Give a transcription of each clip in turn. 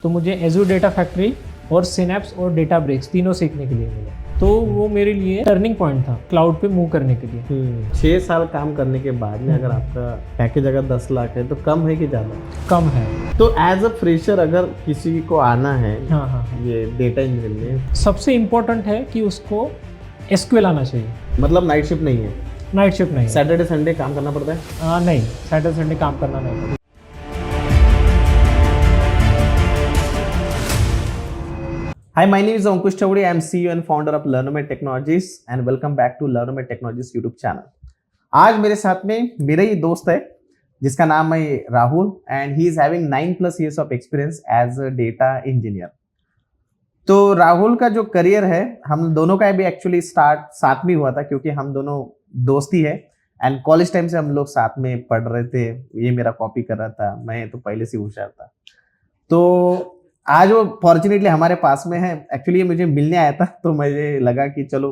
तो मुझे Azure data factory और सिनेप्स और डेटा ब्रेक्स तीनों सीखने के लिए मिला। तो वो मेरे लिए टर्निंग पॉइंट था क्लाउड पे मूव करने के लिए। 6 साल काम करने के बाद में अगर आपका पैकेज अगर 10 लाख है तो कम है कि ज़्यादा? कम है। तो एज अ फ्रेशर अगर किसी को आना है हाँ, ये डेटा इंजीनियरिंग में, सबसे इम्पोर्टेंट है कि उसको एसक्यूएल आना चाहिए। मतलब नाइट शिफ्ट नहीं है? नाइट शिफ्ट नहीं है। सैटरडे संडे काम करना पड़ता है? नहीं, सैटरडे संडे काम करना नहीं पड़ता। Hi, my name is Ankush Chowdhury. I am CEO and founder of Learnomed Technologies and welcome back to Learnomed Technologies YouTube channel. आज मेरे साथ में मेरा ही दोस्त है जिसका नाम है Rahul and he is having 9+ years of experience as a data engineer. तो राहुल का जो करियर है हम दोनों का भी एक्चुअली स्टार्ट साथ में हुआ था क्योंकि हम दोनों दोस्ती है एंड कॉलेज टाइम से हम लोग साथ में पढ़ रहे थे। ये मेरा कॉपी कर रहा था, मैं तो पहले से होशियार था। तो आज वो फॉर्चुनेटली हमारे पास में है। एक्चुअली ये मुझे मिलने आया था तो मुझे लगा कि चलो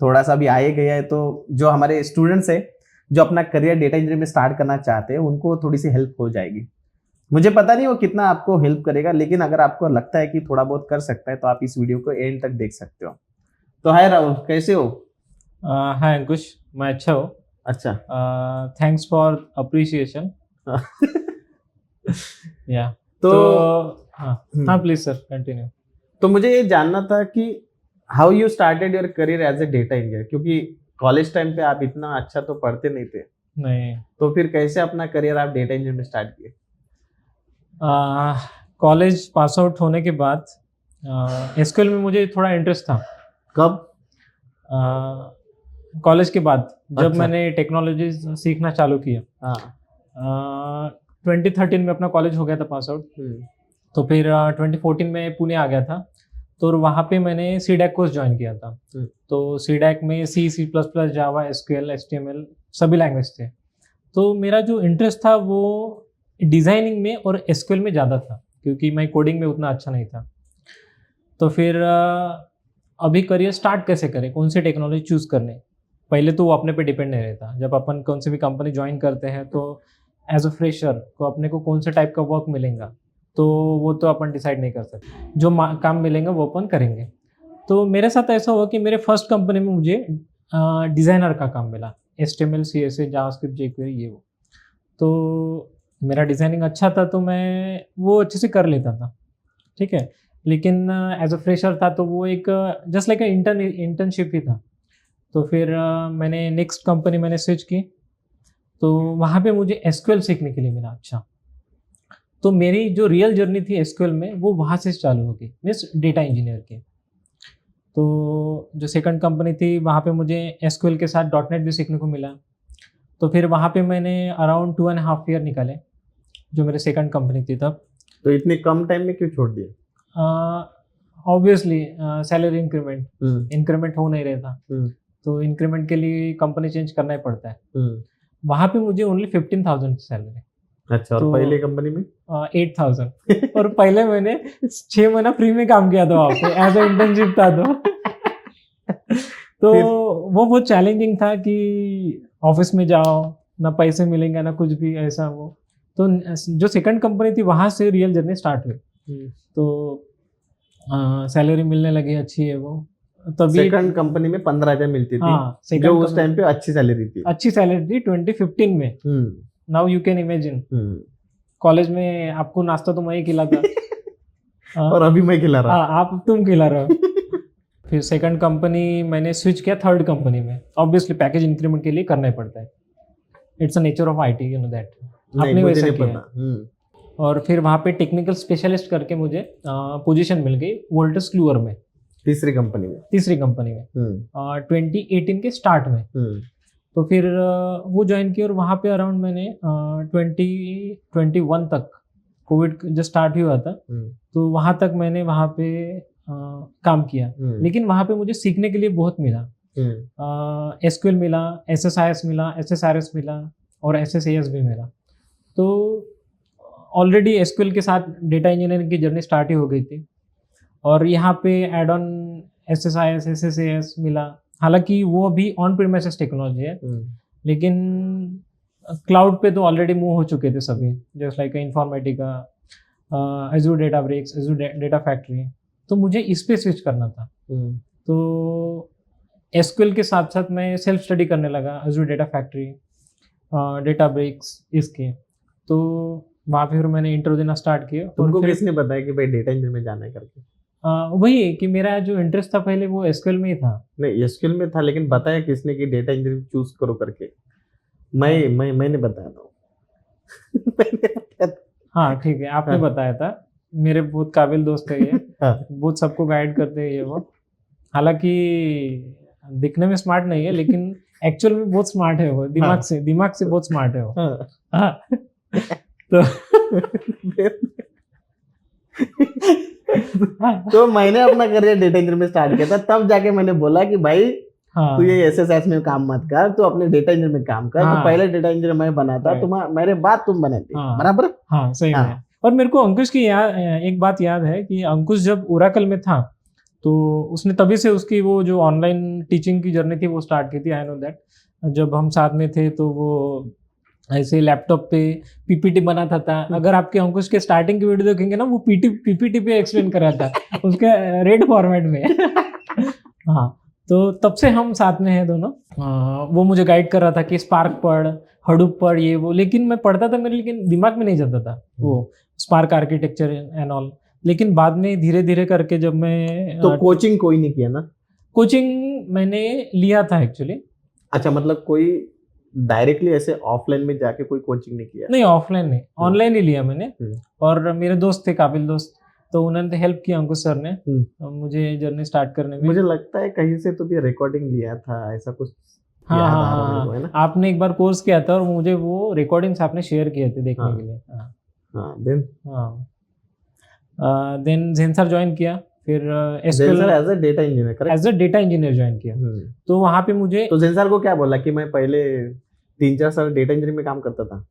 थोड़ा सा भी आए गया है तो जो हमारे स्टूडेंट्स है जो अपना करियर डेटा इंजीनियरिंग में स्टार्ट करना चाहते हैं उनको थोड़ी सी हेल्प हो जाएगी। मुझे पता नहीं वो कितना आपको हेल्प करेगा, लेकिन अगर आपको लगता है कि थोड़ा बहुत कर सकता है तो आप इस वीडियो को एंड तक देख सकते हो। तो हाय राहुल, कैसे हो? हाय अंकुश, मैं अच्छा हूँ। अच्छा, थैंक्स फॉर अप्रिसिएशन। या तो हाँ प्लीज सर कंटिन्यू। तो मुझे ये जानना था कि how you started your career as a data engineer, क्योंकि कॉलेज टाइम पे आप इतना अच्छा तो पढ़ते नहीं थे, नहीं, तो फिर कैसे अपना करियर आप डेटा इंजीनियर में स्टार्ट किए? कॉलेज पास आउट होने के बाद एसक्यूएल में मुझे थोड़ा इंटरेस्ट था। कब? कॉलेज के बाद जब अच्छा। मैंने टेक्नोलॉजी सीखना चालू किया। हाँ। 2013 में अपना कॉलेज हो गया था पास आउट। तो फिर 2014 में पुणे आ गया था। तो वहाँ पे मैंने CDAC कोर्स ज्वाइन किया था। तो CDAC में C++, जावा, SQL, HTML सभी लैंग्वेज थे। तो मेरा जो इंटरेस्ट था वो डिज़ाइनिंग में और SQL में ज़्यादा था क्योंकि मैं कोडिंग में उतना अच्छा नहीं था। तो फिर अभी करियर स्टार्ट कैसे करें, कौन सी टेक्नोलॉजी चूज़ करने, पहले तो वो अपने पे डिपेंड नहीं रहता। जब अपन कौन सी भी कंपनी ज्वाइन करते हैं तो एज अ फ्रेशर को अपने को कौन से टाइप का वर्क मिलेगा तो वो तो अपन डिसाइड नहीं कर सकते। जो काम मिलेंगे वो अपन करेंगे। तो मेरे साथ ऐसा हुआ कि मेरे फर्स्ट कंपनी में मुझे डिज़ाइनर का काम मिला। HTML, CSS, जावास्क्रिप्ट, jQuery ये वो। तो मेरा डिज़ाइनिंग अच्छा था तो मैं वो अच्छे से कर लेता था, ठीक है। लेकिन एज अ फ्रेशर था तो वो एक जस्ट लाइक इंटर्नशिप ही था। तो फिर मैंने नेक्स्ट कंपनी मैंने स्विच की तो वहाँ पे मुझे SQL सीखने के लिए मिला। अच्छा, तो मेरी जो रियल जर्नी थी SQL में वो वहाँ से चालू हो गई, मीन्स डेटा इंजीनियर की। तो जो सेकंड कंपनी थी वहाँ पे मुझे SQL के साथ .NET भी सीखने को मिला। तो फिर वहाँ पे मैंने अराउंड 2.5 ईयर निकाले, जो मेरे सेकंड कंपनी थी तब। तो इतने कम टाइम में क्यों छोड़ दिए? ऑब्वियसली सैलरी इंक्रीमेंट हो नहीं रहा था। तो इंक्रीमेंट के लिए कंपनी चेंज करना ही पड़ता है। वहाँ पे मुझे ओनली 15,000 सैलरी। अच्छा, और पहले कंपनी में 8,000 और पहले मैंने 6 महीना फ्री में काम किया था वहाँ पे, एज ए इंटर्नशिप था। तो वो बहुत चैलेंजिंग था कि ऑफिस में जाओ ना पैसे मिलेंगे ना कुछ भी ऐसा वो। तो जो सेकंड कंपनी थी वहाँ से रियल जर्नी स्टार्ट हुई। तो सैलरी मिलने लगी अच्छी है वो। तभी सेकंड कंपनी में 15,000 मिलती थी। हाँ, जो उस टाइम पे अच्छी सैलरी थी। 2015 में। Now you can imagine, college में आपको नाश्ता तो मैं ही खिलाता। और अभी मैं खिला रहा। हाँ, आप तुम खिला रहे हो। फिर सेकंड कंपनी मैंने स्विच किया थर्ड कंपनी में। ऑब्वियसली पैकेज इंक्रीमेंट के लिए करना ही पड़ता है, it's a nature of IT, you know that. आपने वैसा किया। और फिर वहाँ पे टेक्निकल स्पेशलिस्ट करके मुझे पोजीशन मिल गई वोल्टस क्लूअर में, तीसरी कंपनी में 2018 के स्टार्ट में। तो फिर वो ज्वाइन किया और वहाँ पे अराउंड मैंने 2021 तक, कोविड जब स्टार्ट हुआ था तो वहाँ तक मैंने वहाँ पे काम किया। लेकिन वहाँ पे मुझे सीखने के लिए बहुत मिला। SQL मिला, SSIS मिला, SSRS मिला और SSAS भी मिला। तो ऑलरेडी SQL के साथ डेटा इंजीनियरिंग की जर्नी स्टार्ट ही हो गई थी और यहाँ पे एड ऑन SSIS, SSAS मिला। हालांकि वो अभी ऑन प्रीमाइसेस टेक्नोलॉजी है, लेकिन क्लाउड पे तो ऑलरेडी मूव हो चुके थे सभी, just like Informatica, Azure Databricks, Azure data factory, तो मुझे इस पे स्विच करना था। तो एसक्यूएल के साथ साथ मैं सेल्फ स्टडी करने लगा एजूर डेटा फैक्ट्री, डेटाब्रिक्स इसके। तो वहाँ पे फिर मैंने इंटरव्यू देना स्टार्ट किया। तुमको किसने बताया कि भाई डेटा इंजीनियर में जाना है करके? वही है कि मेरा जो इंटरेस्ट था पहले वो एसक्यूएल में ही था। नहीं, एसक्यूएल में था, लेकिन बताया किसने कि डेटा इंजीनियर चूज करो करके? मैंने बताया था। मैंने बताया था। हाँ ठीक है, आपने हाँ। बताया था। मेरे बहुत काबिल दोस्त है ये, हाँ। बहुत सबको गाइड करते हैं ये वो। हालांकि दिखने में स्मार्ट नहीं है, लेकिन एक्चुअल में बहुत स्मार्ट है वो, दिमाग से बहुत स्मार्ट है वो। हाँ। हाँ। तो तो मैंने अपना करियर डेटा इंजीनियर में स्टार्ट किया था, तब जाके मैंने बोला कि भाई हाँ तू ये एसएसएस में काम मत कर, तू अपने डेटा इंजीनियर में काम कर। हाँ। तो पहले डेटा इंजीनियर मैं बना था, Right. तुम मेरे बाद तुम बने थे, हाँ। बराबर? हाँ सही हाँ। में। और मेरे को अंकुश की एक बात याद है कि अंकुश जब ओरेकल में था तो उसने तभी से उसकी वो जो ऑनलाइन टीचिंग की जर्नी थी वो स्टार्ट की थी। I know that. जब हम साथ में थे तो वो ऐसे लैपटॉप पे पीपीटी बनाता था। अगर आपके अंकुश के स्टार्टिंग की वीडियो देखेंगे ना, वो पीपीटी पे एक्सप्लेन कर रहा था उसके रेड फॉर्मेट में। हाँ, तो तब से हम साथ में हैं दोनों। वो मुझे गाइड कर रहा था कि स्पार्क पढ़, हडूप पढ़, ये वो, लेकिन मैं पढ़ता था, मेरे लेकिन दिमाग में नहीं जाता था वो स्पार्क आर्किटेक्चर एंड ऑल। लेकिन बाद में धीरे धीरे करके जब मैं तो कोचिंग कोई नहीं किया ना? कोचिंग मैंने लिया था एक्चुअली। अच्छा, मतलब कोई डायरेक्टली ऐसे ऑफलाइन में जाके कोई कोचिंग नहीं किया? नहीं, ऑफलाइन नहीं, ऑनलाइन ही लिया मैंने। हम्म। और मेरे दोस्त थे, काबिल दोस्त, तो उन्होंने हेल्प किया अंकुश सर ने मुझे जर्नी स्टार्ट करने में। मुझे लगता है कहीं से तो भी रिकॉर्डिंग लिया था, ऐसा कुछ हाँ याद हाँ आ रहा है मेरे को, हाँ, है ना? आपने एक बार कोर्स किया था और मुझे वो रिकॉर्डिंग्स आपने शेयर किए थे देखने हाँ। के लिए। हाँ हाँ, देन देन जेंसर ज्वाइन किया, फिर Zensar as a data engineer, correct? As a data engineer join किया। तो वहाँ पे मुझे तो जेंसर को क्या बोला कि मैं पहले 3-4 साल डेटा इंजीनियरिंग में काम करता था?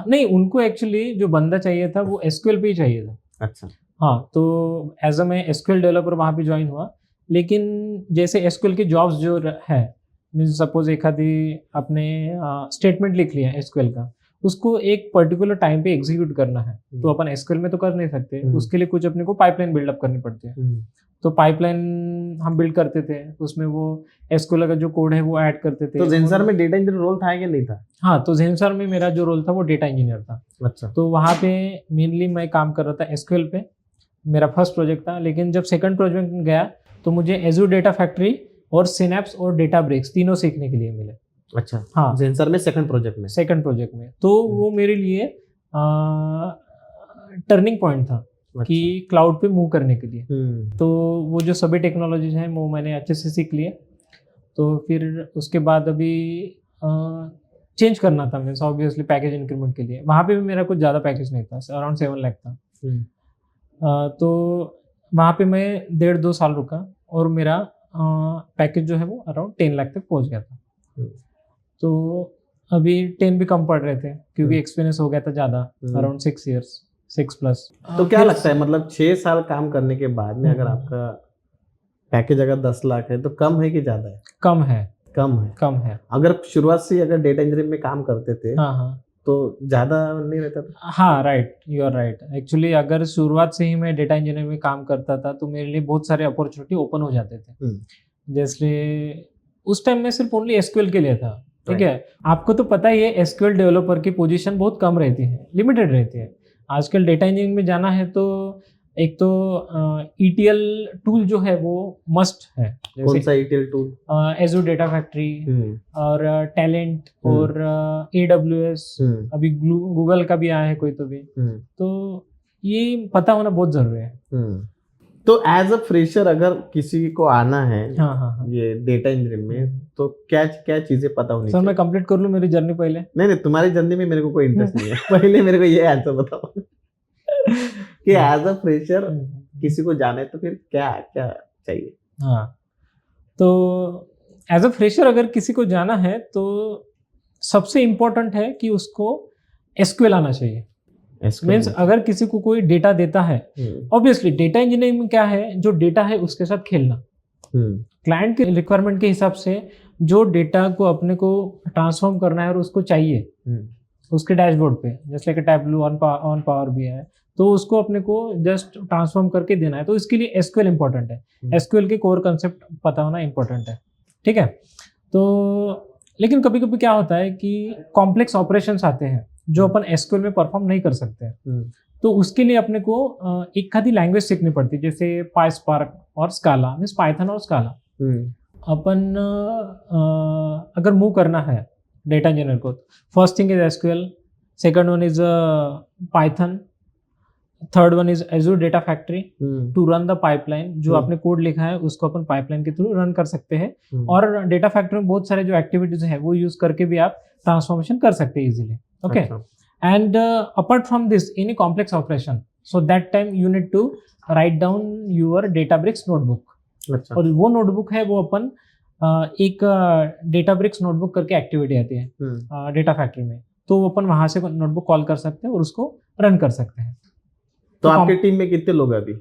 नहीं, उनको एक्चुअली जो बंदा चाहिए था वो एसक्यूएल पे ही चाहिए था। अच्छा। हाँ, तो एज अ मैं एसक्यूएल डेवलपर वहाँ पे ज्वाइन हुआ। लेकिन जैसे एसक्यूएल की जॉब्स जो है, मीन्स सपोज एक आधी आपने स्टेटमेंट लिख लिया एसक्यूएल का, उसको एक पर्टिकुलर टाइम पे एग्जीक्यूट करना है, तो अपन एसक्यूएल में तो कर नहीं सकते। उसके लिए कुछ अपने को पाइपलाइन बिल्डअप करनी पड़ती है। तो पाइपलाइन हम बिल्ड करते थे, उसमें वो एसक्यूएल का जो कोड है वो ऐड करते थे। तो जेंसर में डेटा इंजीनियर रोल था कि नहीं था? हाँ, तो जेंसर में मेरा जो रोल था वो डेटा इंजीनियर था। अच्छा। तो वहाँ पे मेनली मैं काम कर रहा था एसक्यूएल पे, मेरा फर्स्ट प्रोजेक्ट था। लेकिन जब सेकंड प्रोजेक्ट में गया तो मुझे एजूर डेटा फैक्ट्री और सिनेप्स और डेटाब्रिक्स तीनों सीखने के लिए मिले। अच्छा। हाँ, जेंसर में सेकंड प्रोजेक्ट में? सेकंड प्रोजेक्ट में। तो वो मेरे लिए टर्निंग पॉइंट था कि क्लाउड पे मूव करने के लिए। तो वो जो सभी टेक्नोलॉजीज हैं वो मैंने अच्छे से सीख लिए। तो फिर उसके बाद अभी चेंज करना था मीन्स ऑब्वियसली पैकेज इंक्रीमेंट के लिए। वहाँ पे भी मेरा कुछ ज़्यादा पैकेज नहीं था, अराउंड 7 लाख था। तो वहाँ पे मैं 1.5-2 साल रुका और मेरा पैकेज जो है वो अराउंड 10 लाख तक पहुँच गया था। तो अभी 10 भी कम पड़ रहे थे क्योंकि एक्सपीरियंस हो गया था ज़्यादा, अराउंड 6 years, 6+। तो क्या लगता है, मतलब 6 साल काम करने के बाद में अगर आपका पैकेज अगर 10 लाख है तो कम है कि ज्यादा है? कम है। कम है? कम है। अगर शुरुआत से अगर डेटा इंजीनियरिंग में काम करते थे हाँ हाँ तो ज्यादा नहीं रहता था? हाँ, right, you are right. Actually अगर शुरुआत से ही मैं डेटा इंजीनियरिंग में काम करता था तो मेरे लिए बहुत सारे अपॉर्चुनिटी ओपन हो जाते थे। जैसे उस टाइम में सिर्फ ओनली एसक्यूएल के लिए था, ठीक है। आपको तो पता ही है एसक्यूएल डेवलपर की पोजीशन बहुत कम रहती है, लिमिटेड रहती है। आजकल डेटा इंजीनियरिंग में जाना है तो एक तो ETL टूल जो है वो मस्ट है। कौन सा ETL tool? Azure data factory और टैलेंट और AWS, अभी गूगल का भी आया है कोई तो भी। तो ये पता होना बहुत जरूरी है। तो एज अ फ्रेशर अगर किसी को आना है हाँ, ये डेटा इंजीनियरिंग में, तो क्या क्या चीजें पता होनी सर चाहिए? मैं कंप्लीट कर लूँ मेरी जर्नी पहले? नहीं, तुम्हारी जर्नी में मेरे को कोई इंटरेस्ट नहीं है। पहले मेरे को ये आंसर बताओ कि एज अ फ्रेशर किसी को जाना है तो फिर क्या क्या चाहिए? हाँ, तो एज अ फ्रेशर अगर किसी को जाना है तो सबसे इम्पोर्टेंट है कि उसको एसक्यूएल आना चाहिए। मीन्स अगर किसी को कोई डेटा देता है, ऑब्वियसली डेटा इंजीनियरिंग में क्या है, जो डेटा है उसके साथ खेलना, क्लाइंट के रिक्वायरमेंट के हिसाब से जो डेटा को अपने को ट्रांसफॉर्म करना है और उसको चाहिए उसके डैशबोर्ड पे, जैसे कि टैबलू ऑन पावर भी है, तो उसको अपने को जस्ट ट्रांसफॉर्म करके देना है, तो इसके लिए एसक्यूएल इंपॉर्टेंट है। एसक्यूएल के कोर कंसेप्ट पता होना इंपॉर्टेंट है, ठीक है। तो लेकिन कभी कभी क्या होता है कि कॉम्प्लेक्स ऑपरेशंस आते हैं जो अपन एसक्यूएल में परफॉर्म नहीं कर सकते हैं, तो उसके लिए अपने को एक आधी लैंग्वेज सीखनी पड़ती है, जैसे पाइस्पार्क और स्काला, मीन्स पाइथन और स्काला। अपन अगर मूव करना है डेटा इंजीनियर को, first thing is SQL, second one is Python, third one is Azure data factory to run the pipeline. जो आपने कोड लिखा है उसको अपन पाइपलाइन के थ्रू रन कर सकते हैं, और डेटा फैक्ट्री में बहुत सारे जो एक्टिविटीज है वो यूज करके भी आप ट्रांसफॉर्मेशन कर सकते हैं easily, okay. And apart from this any complex operation, so that time you need to write down your Databricks notebook. और वो नोटबुक है वो अपन एक डेटाब्रिक्स नोटबुक करके एक्टिविटी आती है डेटा फैक्ट्री में, तो वो अपन वहां से नोटबुक कॉल कर सकते हैं और उसको रन कर सकते हैं। तो आपके टीम में कितने लोग हैं अभी?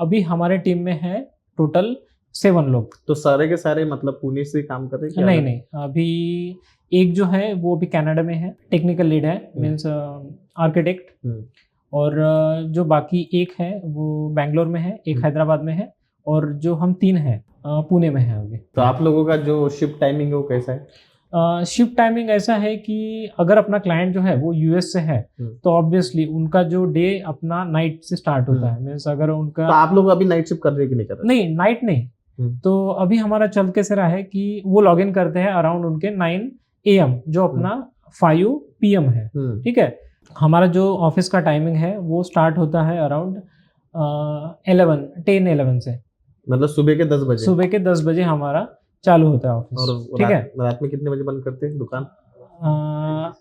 अभी हमारे टीम में है टोटल 7 लोग। तो सारे के सारे मतलब पुणे से काम कर रहे हैं? नहीं नहीं, अभी एक जो है वो अभी कनाडा में है, टेक्निकल लीड है, मीन्स आर्किटेक्ट। और जो बाकी एक है वो बैंगलोर में है, एक हैदराबाद में है, और जो हम 3 हैं पुणे में है अभी। तो आप लोगों का जो शिफ्ट टाइमिंग है वो कैसा है? शिफ्ट टाइमिंग ऐसा है कि अगर अपना क्लाइंट जो है वो यूएस से है तो ऑब्वियसली उनका जो डे अपना नाइट से स्टार्ट होता है, मीन्स अगर उनका। तो आप लोग अभी नाइट शिफ्ट कर रहे हैं कि नहीं कर रहे? नहीं, नाइट नहीं। तो अभी हमारा चल के से रहा है कि वो लॉग इन करते हैं अराउंड उनके 9 AM, जो अपना 5 PM है, ठीक है। हमारा जो ऑफिस का टाइमिंग है वो स्टार्ट होता है अराउंड 10-11 से, मतलब सुबह के 10 बजे? सुबह के 10 बजे हमारा चालू होता है ऑफिस, और ठीक है। रात में कितने बजे बंद करते हैं दुकान?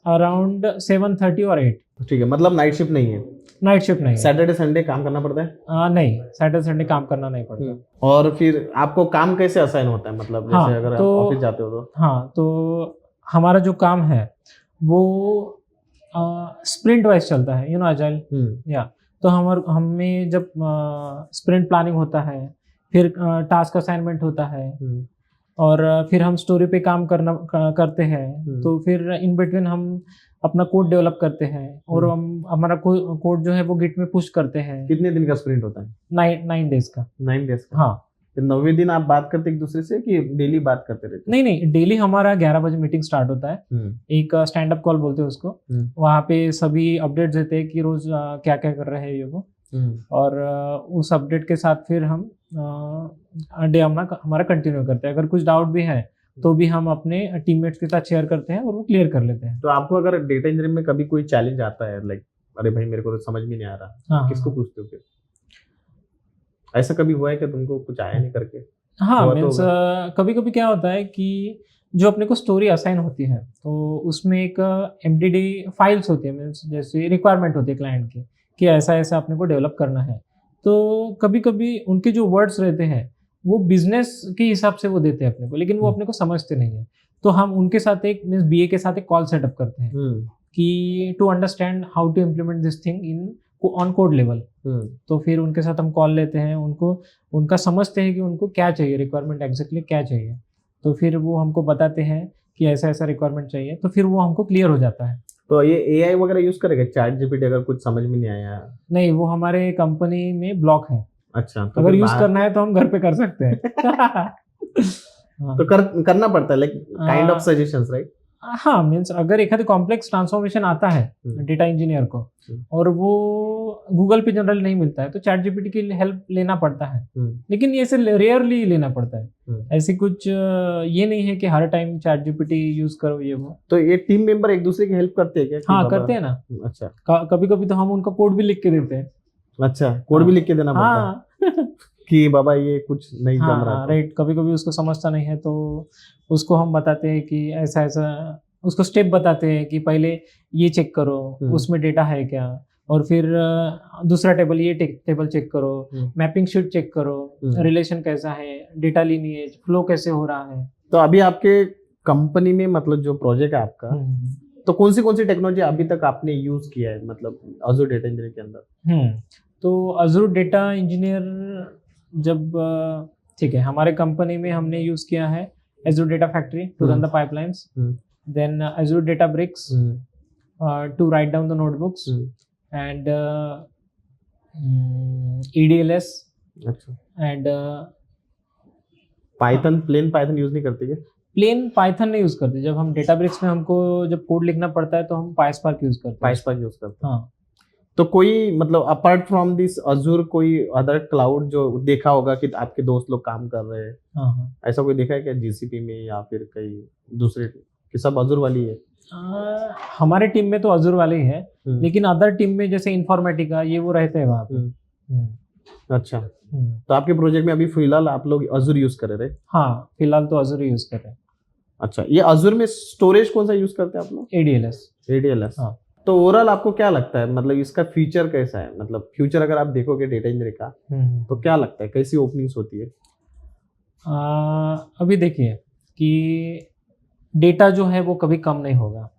अराउंड 7:30 और 8। ठीक है, मतलब नाइट शिफ्ट नहीं है? नाइट शिफ्ट नहीं है। सैटरडे संडे काम करना पड़ता है? नहीं, सैटरडे संडे काम करना नहीं पड़ता। और फिर आपको काम कैसे असाइन होता है, मतलब जैसे हाँ, अगर तो आप ऑफिस जाते हो तो? हाँ, तो हमारा जो काम है वो स्प्रिंट वाइज चलता है, अजाइल, या तो हमें जब स्प्रिंट प्लानिंग होता है, फिर टास्क असाइनमेंट होता है, और फिर हम स्टोरी पे काम करते हैं, तो फिर इन बिटवीन हम अपना कोड डेवलप करते हैं, और हम हमारा कोड जो है वो गिट में पुश करते हैं। कितने दिन का स्प्रिंट होता है? 9 डेज का। 9 डेज का? हाँ। फिर 9वें दिन आप बात करते एक दूसरे से कि डेली बात करते रहते? नहीं, डेली हमारा 11 बजे मीटिंग स्टार्ट होता है, एक स्टैंड अप कॉल बोलते हैं उसको। वहाँ पे सभी अपडेट्स देते हैं कि रोज क्या क्या कर रहे हैं ये वो, और उस अपडेट के साथ फिर हम डे हमारा कंटिन्यू करते हैं। अगर कुछ डाउट भी है तो भी हम अपने टीममेट्स के साथ शेयर करते हैं और वो क्लियर कर लेते हैं। तो आपको अगर डेटा इंजीनियरिंग में कभी कोई चैलेंज आता है, लाइक अरे भाई मेरे को तो समझ में नहीं आ रहा, हाँ, किसको पूछते हो फिर? ऐसा कभी हुआ है कि तुमको कुछ आया नहीं करके? हाँ, मीन्स कभी कभी क्या होता है कि जो अपने को स्टोरी असाइन होती है तो उसमें एक MDD फाइल्स होती है, मीन्स जैसे रिक्वायरमेंट होती है क्लाइंट की कि ऐसा ऐसा अपने को डेवलप करना है। तो कभी कभी उनके जो वर्ड्स रहते हैं वो बिजनेस के हिसाब से वो देते हैं अपने को, लेकिन वो अपने को समझते नहीं है। तो हम उनके साथ एक मीन्स BA के साथ एक कॉल सेटअप करते हैं कि to understand how to implement this thing in on code level. तो फिर उनके साथ हम कॉल लेते हैं, उनका समझते हैं कि उनको क्या चाहिए, रिक्वायरमेंट एग्जैक्टली क्या चाहिए। तो फिर वो हमको बताते हैं कि ऐसा ऐसा रिक्वायरमेंट चाहिए, तो फिर वो हमको क्लियर हो जाता है। तो ये AI वगैरह यूज करेगा, चैट GPT, अगर कुछ समझ में नहीं आया? नहीं, वो हमारे कंपनी में ब्लॉक है। अच्छा, तो अगर यूज करना है तो हम घर पे कर सकते हैं। तो करना पड़ता है, like kind of suggestions, right? हाँ, मीन्स अगर एक कॉम्प्लेक्स ट्रांसफॉर्मेशन आता है डेटा इंजीनियर को और वो गूगल पे जनरल नहीं मिलता है तो चैट GPT की हेल्प लेना पड़ता है, लेकिन ये से रेयरली लेना पड़ता है। ऐसी कुछ ये नहीं है कि हर टाइम चैट GPT यूज करो ये वो। तो ये टीम मेंबर एक दूसरे की हेल्प करते हैं क्या? हाँ, करते हैं ना। अच्छा, कभी कभी तो हम उनका कोड भी लिख के देते हैं। अच्छा, कोड भी लिख के देना पड़ता है कि बाबा ये कुछ नहीं जम रहा। राइट, कभी कभी उसको समझता नहीं है तो उसको हम बताते हैं कि ऐसा ऐसा, उसको स्टेप बताते हैं कि पहले ये चेक करो उसमें डेटा है क्या, और फिर दूसरा टेबल ये टेबल चेक करो, मैपिंग शीट चेक करो, रिलेशन कैसा है, डेटा लीनिएज फ्लो कैसे हो रहा है। तो अभी आपके कंपनी में मतलब जो प्रोजेक्ट है आपका, तो कौन सी टेक्नोलॉजी अभी तक आपने यूज किया है, मतलब अज़ूर डेटा इंजीनियर के अंदर? तो अज़ूर डेटा इंजीनियर जब ठीक है, हमारे कंपनी में हमने यूज किया है Azure Data Factory to run the pipelines, then Azure Databricks to write down the notebooks, and EDLS अच्छा, and Python, plain Python use नहीं करते क्या? प्लेन पाइथन नहीं यूज करते। जब हम डेटाब्रिक्स में हमको जब कोड लिखना पड़ता है तो हम पाइस्पार्क यूज करते हैं। पाइस्पार्क यूज करते हैं। हाँ। तो कोई मतलब अपार्ट फ्रॉम दिस अजूर कोई अदर क्लाउड जो देखा होगा कि आपके दोस्त लोग काम कर रहे हैं, हाँ। ऐसा कोई देखा है क्या जीसीपी में या फिर कई दूसरे, कि सब अजूर वाली है? हमारे टीम में तो अजूर वाले ही है, हम्म, लेकिन अदर टीम में जैसे इन्फॉर्मेटिका ये वो रहते हैं वहाँ पे। अच्छा, तो आपके प्रोजेक्ट में अभी फिलहाल आप लोग अजूर यूज कर रहे हैं? हाँ, फिलहाल तो अजूर यूज कर रहे हैं। अच्छा, ये अजूर में स्टोरेज कौन सा यूज करते हैं आप लोग? ADLS। ADLS। हाँ। तो ओवरऑल आपको क्या लगता है, मतलब इसका फ्यूचर कैसा है? मतलब फ्यूचर अगर आप देखोगे डेटा इंजीनियरिंग का, तो क्या लगता है कैसी ओपनिंग्स होती है? अभी देखिए कि डेटा जो है वो कभी कम नहीं होगा।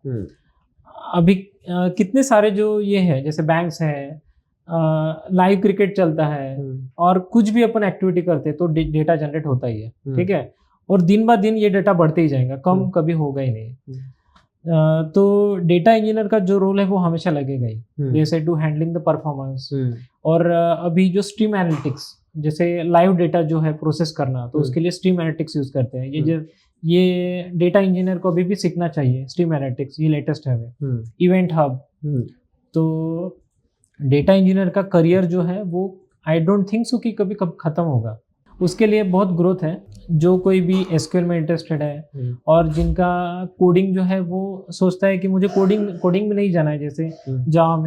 अभी कितने सारे जो ये है जैसे बैंक्स हैं, लाइव क्रिकेट चलता है और कुछ भी अपन एक्टिविटी करते हैं तो डेटा जनरेट होता ही है, ठीक है। और दिन ब दिन ये डेटा बढ़ते ही जाएगा, कम कभी होगा ही नहीं। तो डेटा इंजीनियर का जो रोल है वो हमेशा लगेगा ही, जैसे टू हैंडलिंग द परफॉर्मेंस। और अभी जो स्ट्रीम एनालिटिक्स, जैसे लाइव डेटा जो है प्रोसेस करना, तो उसके लिए स्ट्रीम एनालिटिक्स यूज करते हैं। ये डेटा इंजीनियर को अभी भी सीखना चाहिए स्ट्रीम एनालिटिक्स, ये लेटेस्ट है। Event hub. तो डेटा इंजीनियर का करियर जो है वो आई डोंट थिंक सो कि कभी कब खत्म होगा। उसके लिए बहुत ग्रोथ है। जो कोई भी एसक्यूएल में इंटरेस्टेड है और जिनका कोडिंग जो है वो सोचता है कि मुझे कोडिंग में नहीं जाना है, जैसे जावा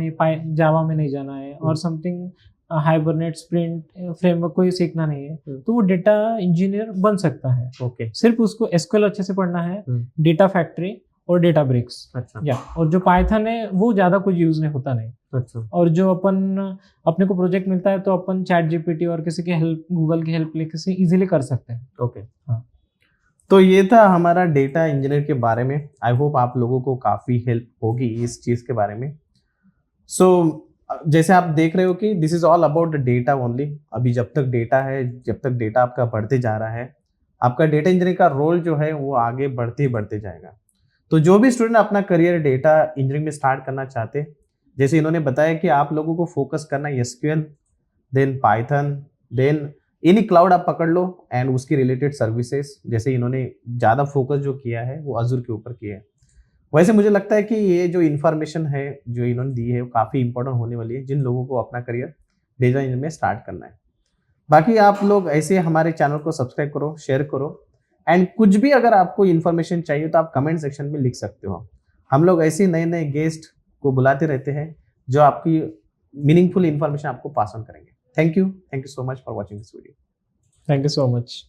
में नहीं जाना है और समथिंग हाइबरनेट स्प्रिंट फ्रेमवर्क को ही सीखना नहीं है, तो वो डेटा इंजीनियर बन सकता है। ओके, सिर्फ उसको एसक्यूएल अच्छे से पढ़ना है, डेटा फैक्ट्री और डेटाब्रिक्स। अच्छा, या और जो पाइथन है वो ज़्यादा कुछ यूज नहीं होता नहीं। अच्छा, और जो अपने को प्रोजेक्ट मिलता है तो अपन चैट जीपीटी और किसी की हेल्प, गूगल की हेल्प लेके से इजीली कर सकते हैं। ओके, हाँ। तो ये था हमारा डेटा इंजीनियर के बारे में। आई होप आप लोगों को काफ़ी हेल्प होगी इस चीज़ के बारे में। सो जैसे आप देख रहे हो कि this is all about the data only. अभी जब तक डेटा है, जब तक डेटा आपका बढ़ते जा रहा है, आपका डेटा इंजीनियरिंग का रोल जो है वो आगे बढ़ते ही बढ़ते जाएगा। तो जो भी स्टूडेंट अपना करियर डेटा इंजीनियरिंग में स्टार्ट करना चाहते हैं, जैसे इन्होंने बताया कि आप लोगों को फोकस करना है SQL, then Python, then any cloud आप पकड़ लो एंड उसकी रिलेटेड सर्विसेज। जैसे इन्होंने ज़्यादा फोकस जो किया है वो अजूर के ऊपर किया है। वैसे मुझे लगता है कि ये जो इन्फॉर्मेशन है जो इन्होंने दी है वो काफ़ी इंपॉर्टेंट होने वाली है जिन लोगों को अपना करियर डेटा इंजीनियरिंग में स्टार्ट करना है। बाकी आप लोग ऐसे हमारे चैनल को सब्सक्राइब करो, शेयर करो एंड कुछ भी अगर आपको इन्फॉर्मेशन चाहिए तो आप कमेंट सेक्शन में लिख सकते हो। हम लोग ऐसे नए नए गेस्ट को बुलाते रहते हैं जो आपकी मीनिंगफुल इन्फॉर्मेशन आपको पास ऑन करेंगे। Thank you so much for watching this video. Thank you so much.